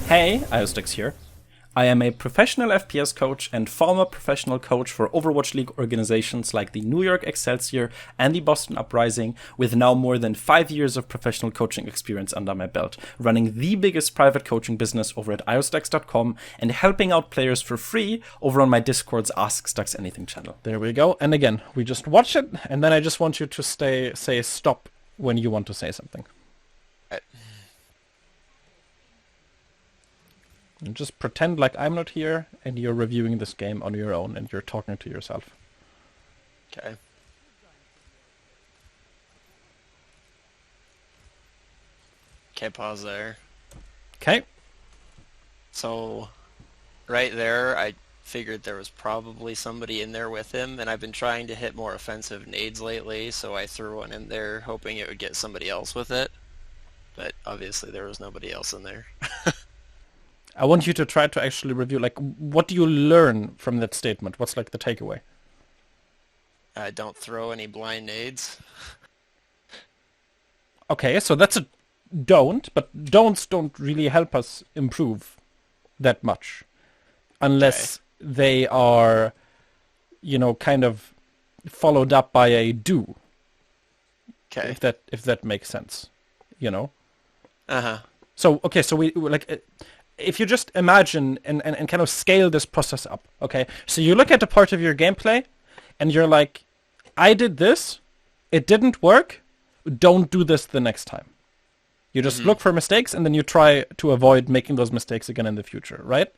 Hey, Iostix here. I am a professional FPS coach and former professional coach for Overwatch League organizations like the New York Excelsior and the Boston Uprising, with now more than 5 years of professional coaching experience under my belt, running the biggest private coaching business over at iostix.com and helping out players for free over on my Discord's Ask Stux Anything channel. There we go. And again, we just watch it, and then I just want you to say stop when you want to say something. And just pretend like I'm not here and you're reviewing this game on your own and you're talking to yourself. Okay. Okay, pause there. Okay. So, right there, I figured there was probably somebody in there with him, and I've been trying to hit more offensive nades lately, so I threw one in there hoping it would get somebody else with it. But obviously there was nobody else in there. I want you to try to actually review, like, what do you learn from that statement? What's, like, the takeaway? Don't throw any blind nades. Okay, so that's a don't, but don'ts don't really help us improve that much. Unless they are, kind of followed up by a do. Okay. If that makes sense, Uh-huh. So, okay, so we like... If you just imagine and kind of scale this process up, okay? So you look at a part of your gameplay, and you're like, I did this, it didn't work, don't do this the next time. You just look for mistakes, and then you try to avoid making those mistakes again in the future, right?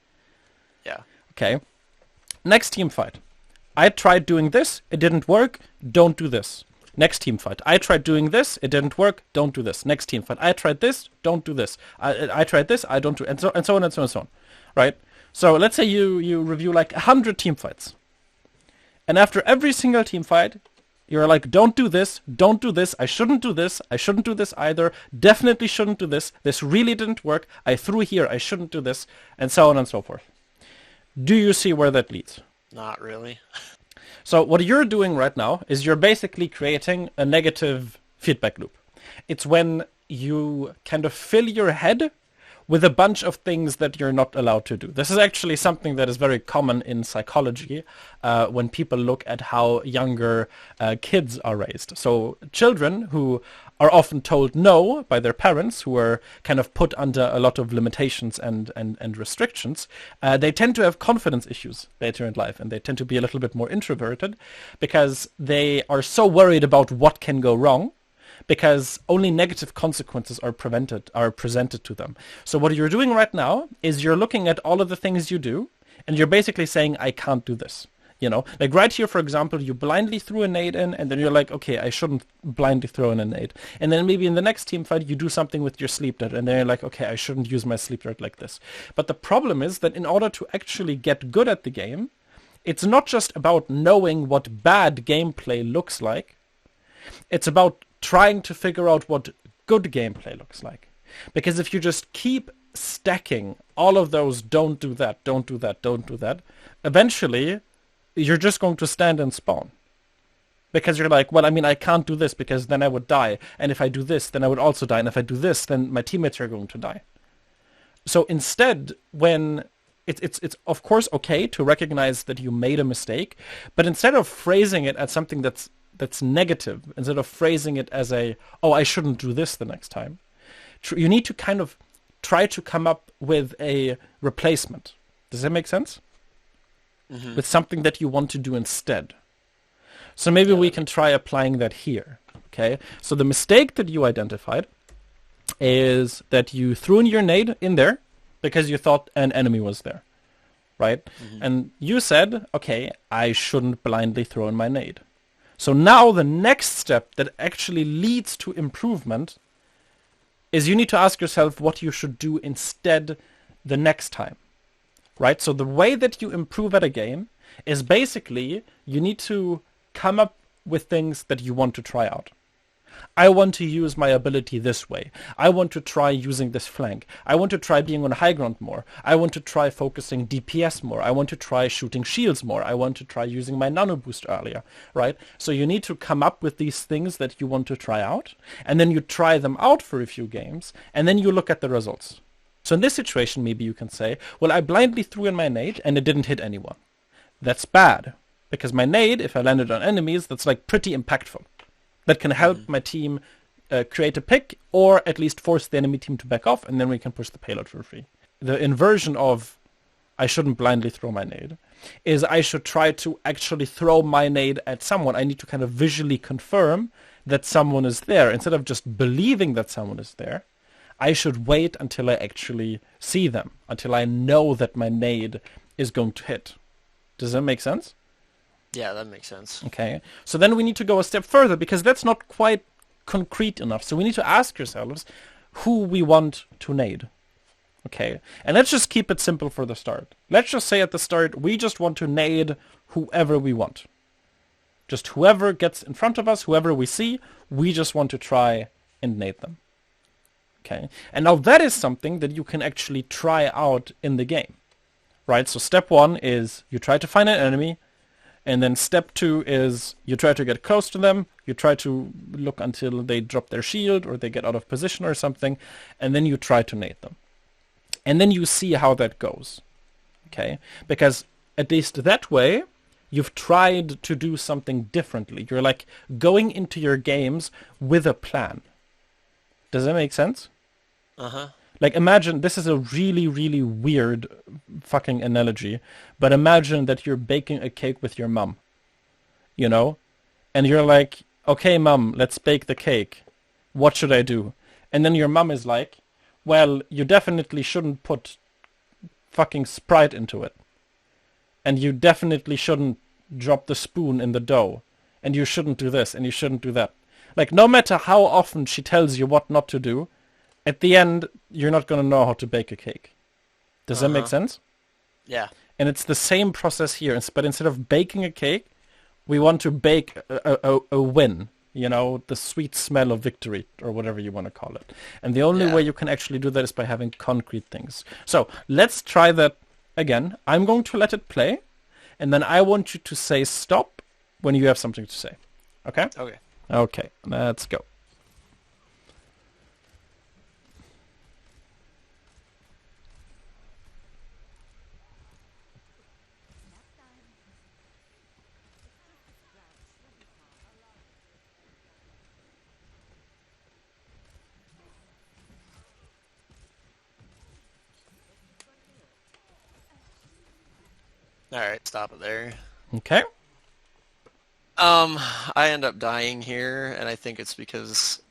Yeah. Okay. Next team fight. I tried doing this, it didn't work, don't do this. Next team fight. I tried doing this, it didn't work, don't do this. Next team fight. I tried this, don't do this. I tried this, I don't do, and so on and so on and so on. Right? So let's say you review like 100 team fights. And after every single team fight, you're like, don't do this, I shouldn't do this either, definitely shouldn't do this really didn't work, I threw here, I shouldn't do this, and so on and so forth. Do you see where that leads? Not really. So what you're doing right now is you're basically creating a negative feedback loop. It's when you kind of fill your head with a bunch of things that you're not allowed to do. This is actually something that is very common in psychology when people look at how younger kids are raised. So children who are often told no by their parents, who are kind of put under a lot of limitations and restrictions, they tend to have confidence issues later in life, and they tend to be a little bit more introverted because they are so worried about what can go wrong, because only negative consequences are presented to them. So what you're doing right now is you're looking at all of the things you do, and you're basically saying, I can't do this. Like right here, for example, you blindly threw a nade in, and then you're like, okay, I shouldn't blindly throw in a nade. And then maybe in the next team fight, you do something with your sleep dart, and then you're like, okay, I shouldn't use my sleep dart like this. But the problem is that in order to actually get good at the game, it's not just about knowing what bad gameplay looks like. It's about trying to figure out what good gameplay looks like. Because if you just keep stacking all of those don't do that, eventually you're just going to stand and spawn. Because you're like, well, I can't do this because then I would die. And if I do this, then I would also die. And if I do this, then my teammates are going to die. So instead, when it's of course okay to recognize that you made a mistake, but instead of phrasing it as something that's negative, instead of phrasing it as I shouldn't do this the next time, you need to kind of try to come up with a replacement. Does that make sense? Mm-hmm. With something that you want to do instead. So maybe we can try applying that here. Okay. So the mistake that you identified is that you threw in your nade in there because you thought an enemy was there. Right? Mm-hmm. And you said, okay, I shouldn't blindly throw in my nade. So now the next step that actually leads to improvement is you need to ask yourself what you should do instead the next time. Right? So the way that you improve at a game is basically you need to come up with things that you want to try out. I want to use my ability this way. I want to try using this flank. I want to try being on high ground more. I want to try focusing DPS more. I want to try shooting shields more. I want to try using my nano boost earlier, right? So you need to come up with these things that you want to try out, and then you try them out for a few games, and then you look at the results. So in this situation, maybe you can say, well, I blindly threw in my nade and it didn't hit anyone. That's bad, because my nade, if I landed on enemies, that's like pretty impactful. That can help my team create a pick, or at least force the enemy team to back off, and then we can push the payload for free. The inversion of I shouldn't blindly throw my nade is I should try to actually throw my nade at someone. I need to kind of visually confirm that someone is there. Instead of just believing that someone is there, I should wait until I actually see them, until I know that my nade is going to hit. Does that make sense? Yeah, that makes sense. Okay. So then we need to go a step further, because that's not quite concrete enough. So we need to ask ourselves who we want to nade. Okay. And let's just keep it simple for the start. Let's just say at the start, we just want to nade whoever we want. Just whoever gets in front of us, whoever we see, we just want to try and nade them. Okay. And now that is something that you can actually try out in the game. Right? So step 1 is you try to find an enemy. And then step 2 is you try to get close to them, you try to look until they drop their shield or they get out of position or something, and then you try to nade them. And then you see how that goes. Okay? Because at least that way, you've tried to do something differently. You're like going into your games with a plan. Does that make sense? Uh-huh. Like imagine, this is a really, really weird fucking analogy, but imagine that you're baking a cake with your mom, you know? And you're like, okay, mom, let's bake the cake. What should I do? And then your mom is like, well, you definitely shouldn't put fucking Sprite into it. And you definitely shouldn't drop the spoon in the dough. And you shouldn't do this, and you shouldn't do that. Like, no matter how often she tells you what not to do, at the end, you're not going to know how to bake a cake. Does that make sense? Yeah. And it's the same process here, but instead of baking a cake, we want to bake a win, you know, the sweet smell of victory, or whatever you want to call it. And the only way you can actually do that is by having concrete things. So let's try that again. I'm going to let it play, and then I want you to say stop when you have something to say. Okay? Okay. Okay, let's go. All right, stop it there. Okay. I end up dying here, and I think it's because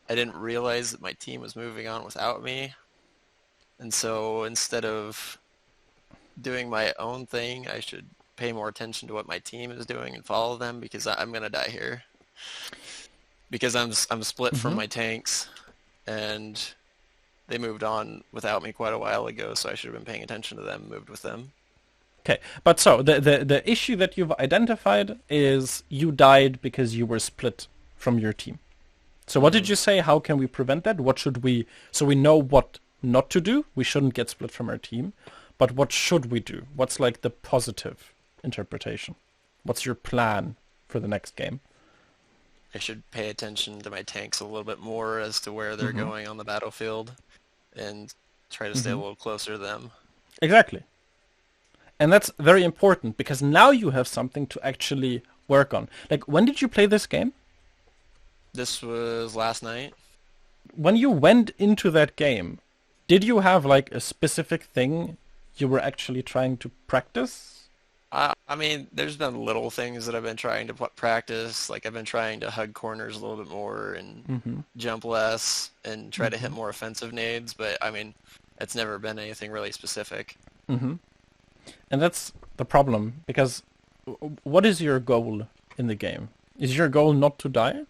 I didn't realize that my team was moving on without me. And so instead of doing my own thing, I should pay more attention to what my team is doing and follow them, because I'm gonna die here. Because I'm split from my tanks, and they moved on without me quite a while ago, so I should have been paying attention to them, moved with them. Okay, but so the issue that you've identified is you died because you were split from your team. So what did you say? How can we prevent that? What should we... So we know what not to do. We shouldn't get split from our team. But what should we do? What's like the positive interpretation? What's your plan for the next game? I should pay attention to my tanks a little bit more as to where they're going on the battlefield, and try to stay a little closer to them. Exactly. And that's very important, because now you have something to actually work on. Like, when did you play this game? This was last night. When you went into that game, did you have like a specific thing you were actually trying to practice? I mean, there's been little things that I've been trying to practice. Like, I've been trying to hug corners a little bit more and jump less and try to hit more offensive nades. But, I mean, it's never been anything really specific. And that's the problem, because what is your goal in the game? Is your goal not to die?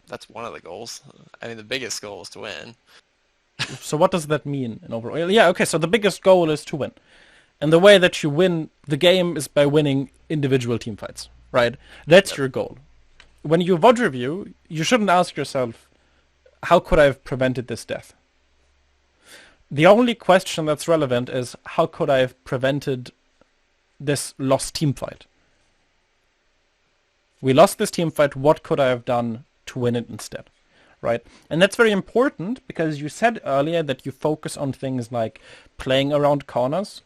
That's one of the goals. I mean, the biggest goal is to win. So what does that mean in overall? Yeah, okay, so the biggest goal is to win. And the way that you win the game is by winning individual team fights, right? That's your goal. When you VOD review, you shouldn't ask yourself, how could I have prevented this death? The only question that's relevant is, how could I have prevented this lost team fight? We lost this team fight, what could I have done to win it instead? right? And that's very important because you said earlier that you focus on things like playing around corners,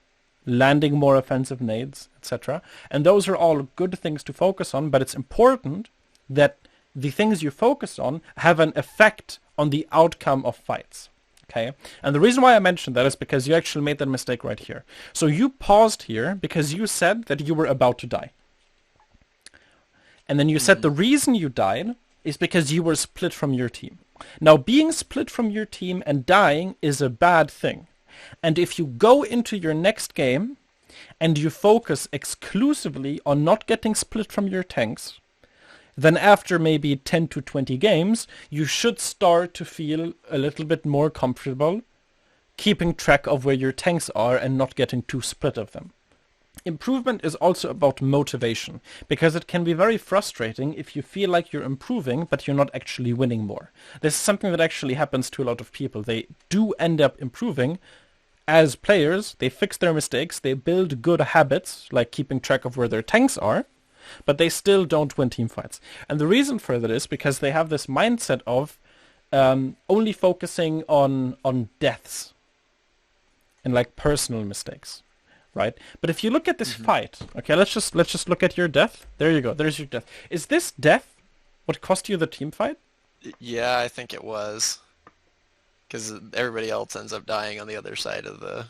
landing more offensive nades, etc. And those are all good things to focus on, but it's important that the things you focus on have an effect on the outcome of fights. Okay? And the reason why I mentioned that is because you actually made that mistake right here. So you paused here because you said that you were about to die. And then you said the reason you died is because you were split from your team. Now, being split from your team and dying is a bad thing. And if you go into your next game and you focus exclusively on not getting split from your tanks, then after maybe 10 to 20 games, you should start to feel a little bit more comfortable keeping track of where your tanks are and not getting too split of them. Improvement is also about motivation, because it can be very frustrating if you feel like you're improving, but you're not actually winning more. This is something that actually happens to a lot of people. They do end up improving as players, they fix their mistakes, they build good habits, like keeping track of where their tanks are, but they still don't win team fights. And the reason for that is because they have this mindset of only focusing on deaths and like personal mistakes, right? But if you look at this fight, okay, let's just look at your death. There you go. There's your death. Is this death what cost you the team fight? Yeah, I think it was. Because everybody else ends up dying on the other side of the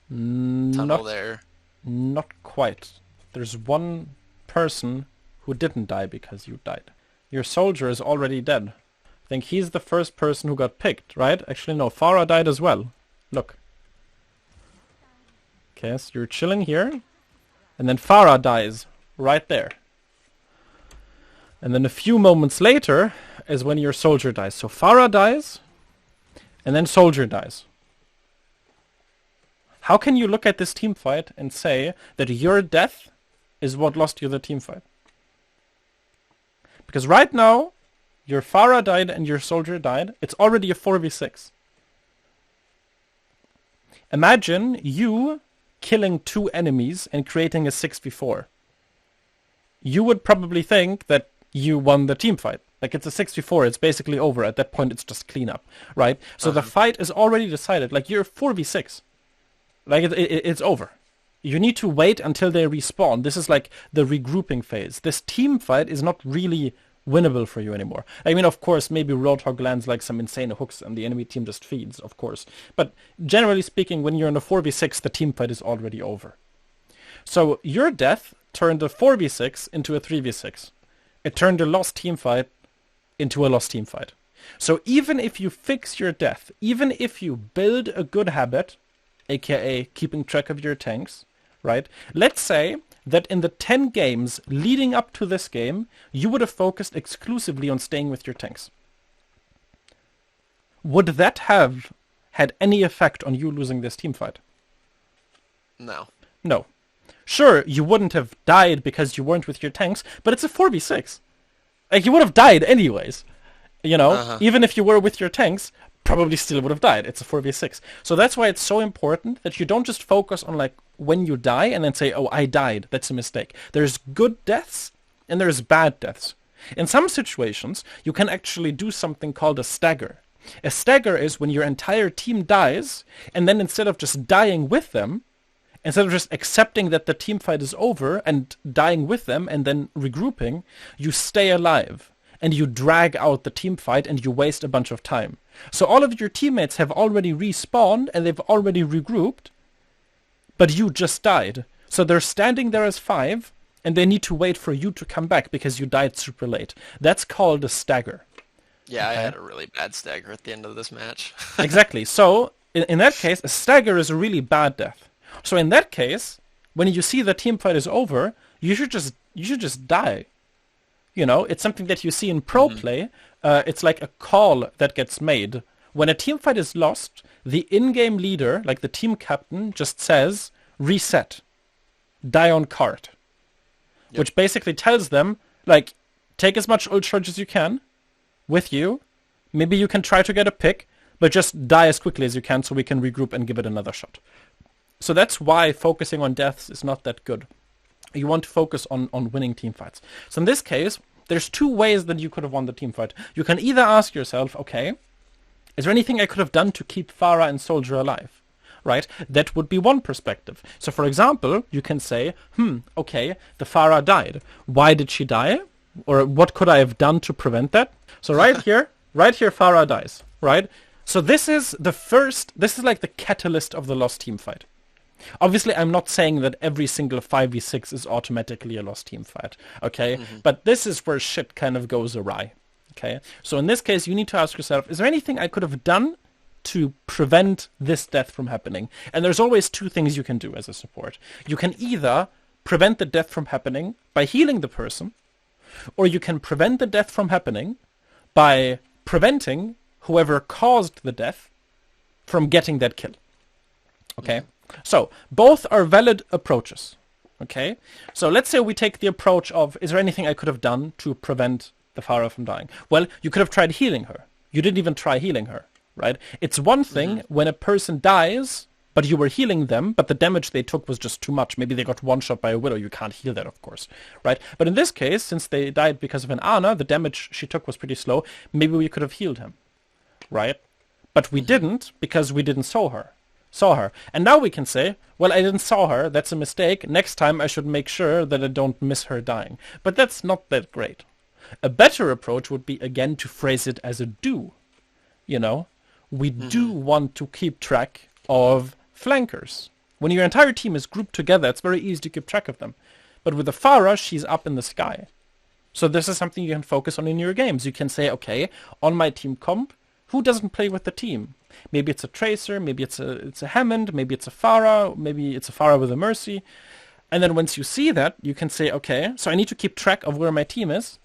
tunnel Not there. not quite. There's one person who didn't die because you died. Your soldier is already dead. I think he's the first person who got picked, right? Actually, no, Farah died as well. Look. Okay, so you're chilling here, and then Farah dies right there. And then a few moments later is when your soldier dies. So Farah dies, and then soldier dies. How can you look at this team fight and say that your death is what lost you the team fight? Because right now, your Farah died and your soldier died. It's already a 4v6. Imagine you killing 2 enemies and creating a 6v4. You would probably think that you won the team fight. Like, it's a 6v4, it's basically over. At that point, it's just cleanup, right? So the fight is already decided. Like, you're 4v6. Like, it's over. You need to wait until they respawn. This is like the regrouping phase. This team fight is not really winnable for you anymore. I mean, of course, maybe Roadhog lands like some insane hooks and the enemy team just feeds, of course. But generally speaking, when you're in a 4v6, the team fight is already over. So your death turned a 4v6 into a 3v6. It turned a lost team fight into a lost team fight. So even if you fix your death, even if you build a good habit, aka keeping track of your tanks, right? Let's say that in the 10 games leading up to this game, you would have focused exclusively on staying with your tanks. Would that have had any effect on you losing this team fight? No. No. Sure, you wouldn't have died because you weren't with your tanks, but it's a 4v6. Like, you would have died anyways. You know, even if you were with your tanks, probably still would have died. It's a 4v6. So that's why it's so important that you don't just focus on like when you die and then say, oh, I died. That's a mistake. There's good deaths and there's bad deaths. In some situations, you can actually do something called a stagger. A stagger is when your entire team dies, and then instead of just dying with them, instead of just accepting that the team fight is over and dying with them and then regrouping, you stay alive and you drag out the team fight and you waste a bunch of time. So all of your teammates have already respawned and they've already regrouped, but you just died. So they're standing there as 5 and they need to wait for you to come back because you died super late. That's called a stagger. Yeah, Okay. I had a really bad stagger at the end of this match. Exactly. So in that case, a stagger is a really bad death. So in that case, when you see the team fight is over, you should just die. You know, it's something that you see in pro play. It's like a call that gets made. When a team fight is lost, the in-game leader, like the team captain, just says, reset. Die on card. Yep. Which basically tells them, like, take as much ult charge as you can with you. Maybe you can try to get a pick, but just die as quickly as you can so we can regroup and give it another shot. So that's why focusing on deaths is not that good. You want to focus on winning team fights. So in this case, there's two ways that you could have won the team fight. You can either ask yourself, okay, is there anything I could have done to keep Farah and Soldier alive? Right? That would be one perspective. So for example, you can say, okay, the Farah died. Why did she die? Or what could I have done to prevent that? So right here, Farah dies, right? So this is like the catalyst of the lost team fight. Obviously, I'm not saying that every single 5v6 is automatically a lost team fight, okay? But this is where shit kind of goes awry, okay? So in this case, you need to ask yourself, is there anything I could have done to prevent this death from happening? And there's always two things you can do as a support. You can either prevent the death from happening by healing the person, or you can prevent the death from happening by preventing whoever caused the death from getting that kill. Okay? So, both are valid approaches. Okay? So, let's say we take the approach of, is there anything I could have done to prevent the Farah from dying? Well, you could have tried healing her. You didn't even try healing her, right? It's one thing when a person dies, but you were healing them, but the damage they took was just too much. Maybe they got one shot by a Widow. You can't heal that, of course, right? But in this case, since they died because of an Ana, the damage she took was pretty slow. Maybe we could have healed him, right? But we didn't because we didn't saw her. And now we can say, well, I didn't saw her. That's a mistake. Next time I should make sure that I don't miss her dying. But that's not that great. A better approach would be, again, to phrase it as a do. You know, we do want to keep track of flankers. When your entire team is grouped together, it's very easy to keep track of them. But with the Farah, she's up in the sky. So this is something you can focus on in your games. You can say, okay, on my team comp, who doesn't play with the team? Maybe it's a Tracer, maybe it's a Hammond, maybe it's a Farah, maybe it's a Farah with a Mercy. And then once you see that, you can say, okay, so I need to keep track of where my team is,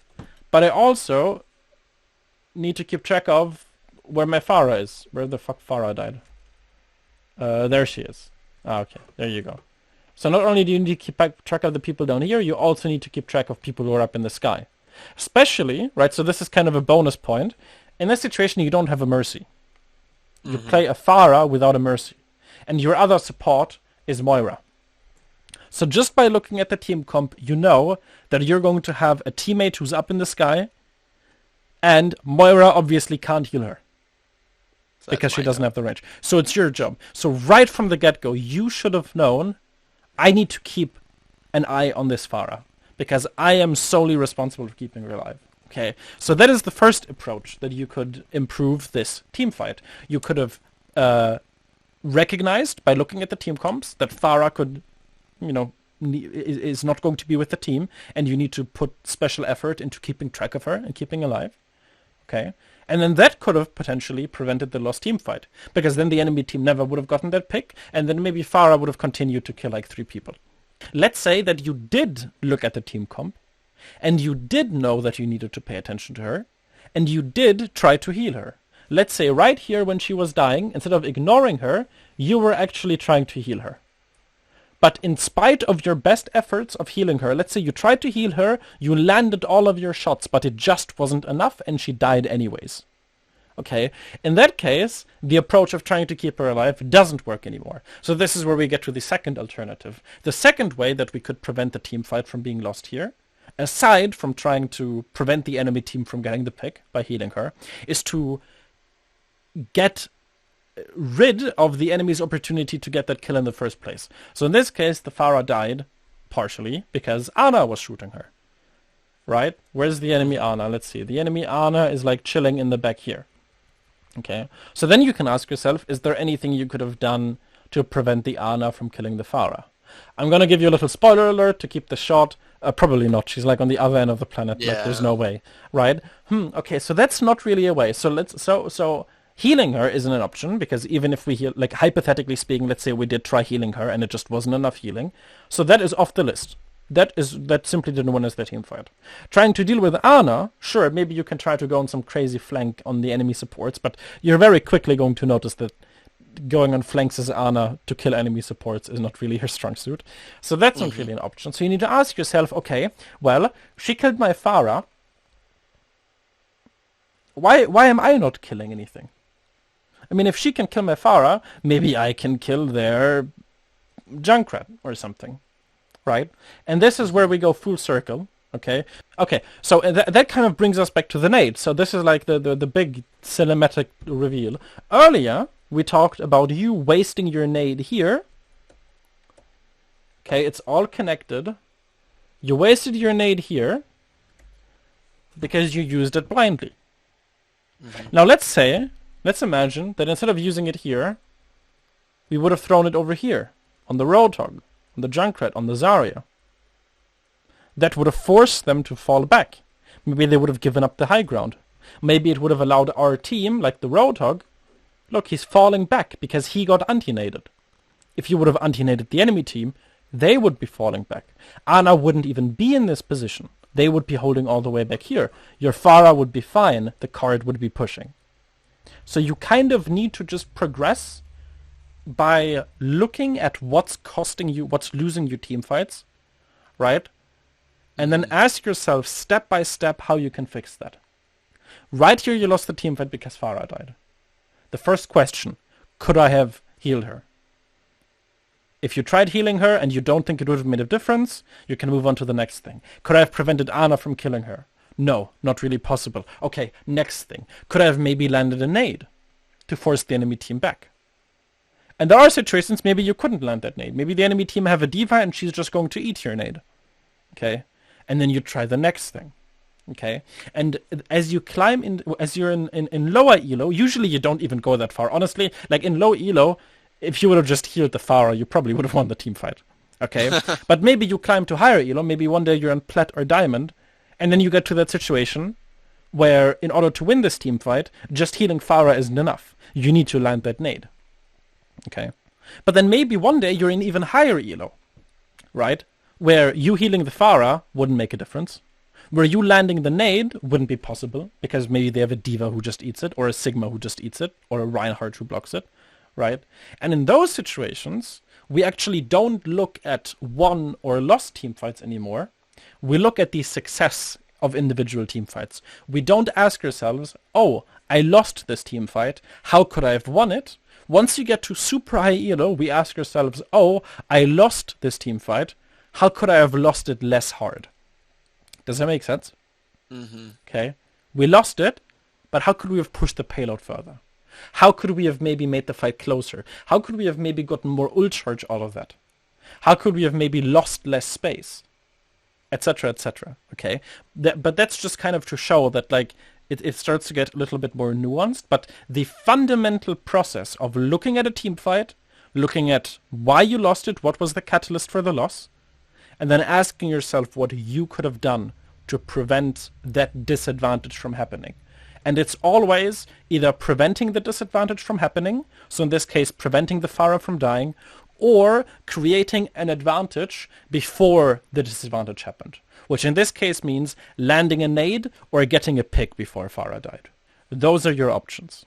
but I also need to keep track of where my Farah is. Where the fuck Farah died? There she is. Okay, there you go. So not only do you need to keep track of the people down here, you also need to keep track of people who are up in the sky. Especially, right, so this is kind of a bonus point. In this situation, you don't have a Mercy. You play a Farah without a Mercy. And your other support is Moira. So just by looking at the team comp, you know that you're going to have a teammate who's up in the sky, and Moira obviously can't heal her. So Because she doesn't have the range. So it's your job. So right from the get-go, you should have known, I need to keep an eye on this Farah. Because I am solely responsible for keeping her alive. Okay, so that is the first approach that you could improve this team fight. You could have recognized by looking at the team comps that Farah could, you know, is not going to be with the team, and you need to put special effort into keeping track of her and keeping alive. Okay, and then that could have potentially prevented the lost team fight, because then the enemy team never would have gotten that pick, and then maybe Farah would have continued to kill like 3 people. Let's say that you did look at the team comp, and you did know that you needed to pay attention to her, and you did try to heal her. Let's say right here when she was dying, instead of ignoring her, you were actually trying to heal her. But in spite of your best efforts of healing her, let's say you tried to heal her, you landed all of your shots, but it just wasn't enough, and she died anyways. Okay, in that case, the approach of trying to keep her alive doesn't work anymore. So this is where we get to the second alternative. The second way that we could prevent the team fight from being lost here, aside from trying to prevent the enemy team from getting the pick by healing her, is to get rid of the enemy's opportunity to get that kill in the first place. So in this case, the Farah died partially because Ana was shooting her. Right? Where's the enemy Ana? Let's see. The enemy Ana is like chilling in the back here. Okay. So then you can ask yourself, is there anything you could have done to prevent the Ana from killing the Farah? I'm going to give you a little spoiler alert to keep the shot. Probably not. She's like on the other end of the planet. Yeah. Like there's no way. Right? Okay, so that's not really a way. So healing her isn't an option, because even if we heal, like hypothetically speaking, let's say we did try healing her and it just wasn't enough healing. So that is off the list. That simply didn't win us the team fight. Trying to deal with Ana, sure, maybe you can try to go on some crazy flank on the enemy supports, but you're very quickly going to notice that going on flanks as Ana to kill enemy supports is not really her strong suit. So that's not really an option. So you need to ask yourself, okay, well, she killed my Farah. Why am I not killing anything? I mean, if she can kill my Farah, maybe I can kill their Junkrat or something. Right? And this is where we go full circle. Okay. Okay. So that kind of brings us back to the nade. So this is like the big cinematic reveal. Earlier, we talked about you wasting your nade here. Okay, it's all connected. You wasted your nade here because you used it blindly. Now let's imagine that instead of using it here, we would have thrown it over here, on the Roadhog, on the Junkrat, on the Zarya. That would have forced them to fall back. Maybe they would have given up the high ground. Maybe it would have allowed our team, like the Roadhog, look, he's falling back because he got anti-naded. If you would have anti-naded the enemy team, they would be falling back. Ana wouldn't even be in this position. They would be holding all the way back here. Your Pharah would be fine. The card would be pushing. So you kind of need to just progress by looking at what's costing you, what's losing you team fights, right? And then ask yourself step by step how you can fix that. Right here you lost the team fight because Pharah died. The first question, could I have healed her? If you tried healing her and you don't think it would have made a difference, you can move on to the next thing. Could I have prevented Ana from killing her? No, not really possible. Okay, next thing. Could I have maybe landed a nade to force the enemy team back? And there are situations maybe you couldn't land that nade. Maybe the enemy team have a diva and she's just going to eat your nade. Okay? And then you try the next thing. Okay? And as you climb in, as you're in lower elo, usually you don't even go that far. Honestly, like in low elo, if you would have just healed the Pharah, you probably would have won the team fight. Okay? But maybe you climb to higher elo, maybe one day you're in plat or diamond, and then you get to that situation where in order to win this team fight, just healing Pharah isn't enough. You need to land that nade. Okay? But then maybe one day you're in even higher elo, right? Where you healing the Pharah wouldn't make a difference. Where you landing the nade wouldn't be possible, because maybe they have a diva who just eats it, or a Sigma who just eats it, or a Reinhardt who blocks it, right? And in those situations, we actually don't look at won or lost team fights anymore. We look at the success of individual team fights. We don't ask ourselves, oh, I lost this team fight, how could I have won it? Once you get to super high elo, we ask ourselves, oh, I lost this team fight, how could I have lost it less hard? Does that make sense? Okay. We lost it, but how could we have pushed the payload further? How could we have maybe made the fight closer? How could we have maybe gotten more ult charge out of that? How could we have maybe lost less space? Etc., etc. Okay? But that's just kind of to show that, like, it starts to get a little bit more nuanced, but the fundamental process of looking at a team fight, looking at why you lost it, what was the catalyst for the loss, and then asking yourself what you could have done to prevent that disadvantage from happening. And it's always either preventing the disadvantage from happening, so in this case preventing the Pharah from dying, or creating an advantage before the disadvantage happened, which in this case means landing a nade or getting a pick before Pharah died. Those are your options.